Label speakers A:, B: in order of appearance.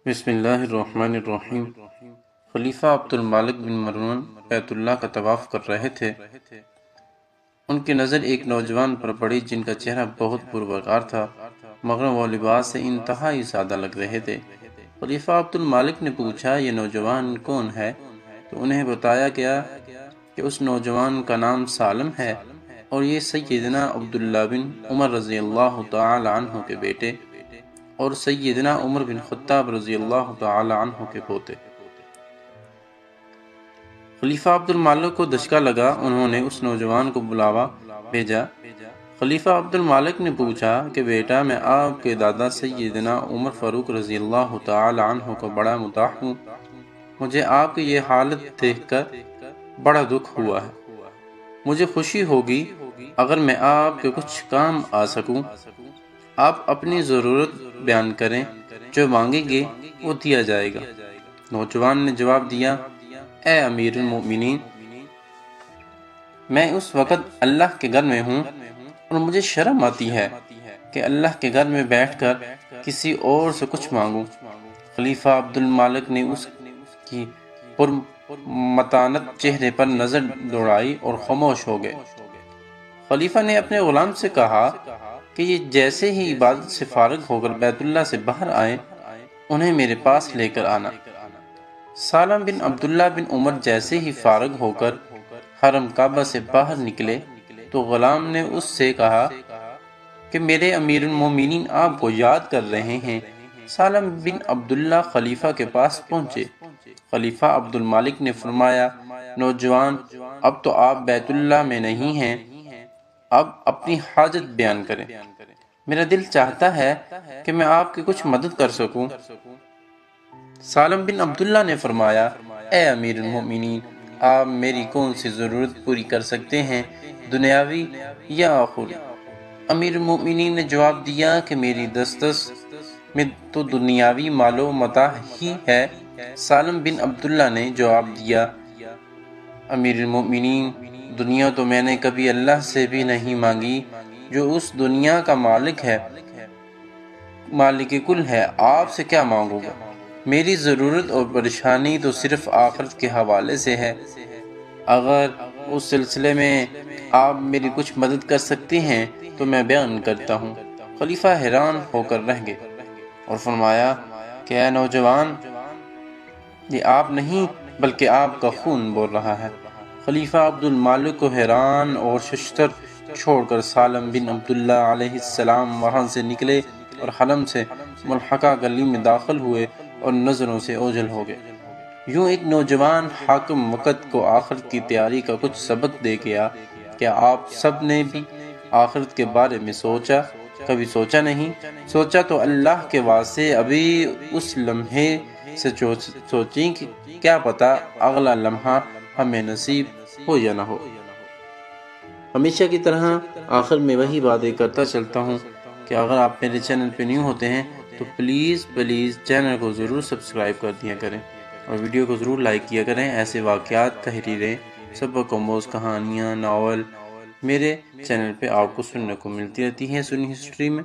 A: بسم اللہ الرحمن الرحیم۔ خلیفہ عبد المالک بن مروان بیت اللہ کا طواف کر رہے تھے۔ ان کی نظر ایک نوجوان پر پڑی جن کا چہرہ بہت پروقار تھا، مگر وہ لباس سے انتہائی سادہ لگ رہے تھے۔ خلیفہ عبد المالک نے پوچھا، یہ نوجوان کون ہے؟ تو انہیں بتایا گیا کہ اس نوجوان کا نام سالم ہے اور یہ سیدنا عبداللہ بن عمر رضی اللہ تعالی عنہ کے بیٹے اور سیدنا عمر بن خطاب رضی اللہ تعالی عنہ کے پوتے۔ خلیفہ عبد المالک کو دھچکا لگا، انہوں نے اس نوجوان کو بلاوا بھیجا۔ خلیفہ عبد المالک نے پوچھا کہ بیٹا، میں آپ کے دادا سیدنا عمر فاروق رضی اللہ تعالی عنہ کو بڑا مداح ہوں، مجھے آپ کی یہ حالت دیکھ کر بڑا دکھ ہوا ہے۔ مجھے خوشی ہوگی اگر میں آپ کے کچھ کام آ سکوں۔ آپ اپنی ضرورت بیان کریں، جو مانگیں گے وہ دیا جائے گا۔ نوجوان نے جواب دیا، اے امیر المؤمنین، میں اس وقت اللہ کے گھر میں ہوں اور مجھے شرم آتی ہے کہ اللہ کے گھر میں بیٹھ کر کسی اور سے کچھ مانگوں۔ خلیفہ عبد المالک نے اس کی پرمتانت چہرے پر نظر دوڑائی اور خاموش ہو گئے۔ خلیفہ نے اپنے غلام سے کہا کہ یہ جیسے ہی عبادت سے فارغ ہو کر بیت اللہ سے باہر آئے، انہیں میرے پاس لے کر آنا۔ سالم بن عبداللہ بن عمر جیسے ہی فارغ ہو کر حرم کعبہ سے باہر نکلے تو غلام نے اس سے کہا کہ میرے امیر المومنین آپ کو یاد کر رہے ہیں۔ سالم بن عبداللہ خلیفہ کے پاس پہنچے۔ خلیفہ عبد المالک نے فرمایا، نوجوان، اب تو آپ بیت اللہ میں نہیں ہیں، اب اپنی حاجت بیان کریں۔ میرا دل چاہتا ہے کہ میں آپ کی کچھ مدد کر سکوں۔ سالم بن عبداللہ نے فرمایا، اے امیر المؤمنین، آپ میری کون سی ضرورت پوری کر سکتے ہیں، دنیاوی یا آخری؟ امیر المؤمنین نے جواب دیا کہ میری دسترس میں تو دنیاوی مال و متاع ہی ہے۔ سالم بن عبداللہ نے جواب دیا، امیر المؤمنین، دنیا تو میں نے کبھی اللہ سے بھی نہیں مانگی جو اس دنیا کا مالک ہے، مالک کل ہے، آپ سے کیا مانگوں گا؟ میری ضرورت اور پریشانی تو صرف آخرت کے حوالے سے ہے۔ اگر اس سلسلے میں آپ میری کچھ مدد کر سکتے ہیں تو میں بیان کرتا ہوں۔ خلیفہ حیران ہو کر رہ گئے اور فرمایا کہ اے نوجوان، یہ آپ نہیں بلکہ آپ کا خون بول رہا ہے۔ خلیفہ عبد المالک کو حیران اور ششدر چھوڑ کر سالم بن عبداللہ علیہ السلام وہاں سے نکلے اور حرم سے ملحقہ گلی میں داخل ہوئے اور نظروں سے اوجھل ہو گئے۔ یوں ایک نوجوان حاکم وقت کو آخرت کی تیاری کا کچھ سبق دے گیا۔ کیا آپ سب نے بھی آخرت کے بارے میں سوچا؟ کبھی سوچا نہیں؟ سوچا تو اللہ کے واسطے ابھی اس لمحے سے سوچیں کہ کیا پتہ اگلا لمحہ ہمیں نصیب ہو یا نہ ہو۔ ہمیشہ کی طرح آخر میں وہی باتیں کرتا چلتا ہوں کہ اگر آپ میرے چینل پہ نیو ہوتے ہیں تو پلیز چینل کو ضرور سبسکرائب کر دیا کریں اور ویڈیو کو ضرور لائک کیا کریں۔ ایسے واقعات، تحریریں، سبق آموز کہانیاں، ناول میرے چینل پہ آپ کو سننے کو ملتی رہتی ہیں سنی ہسٹری میں۔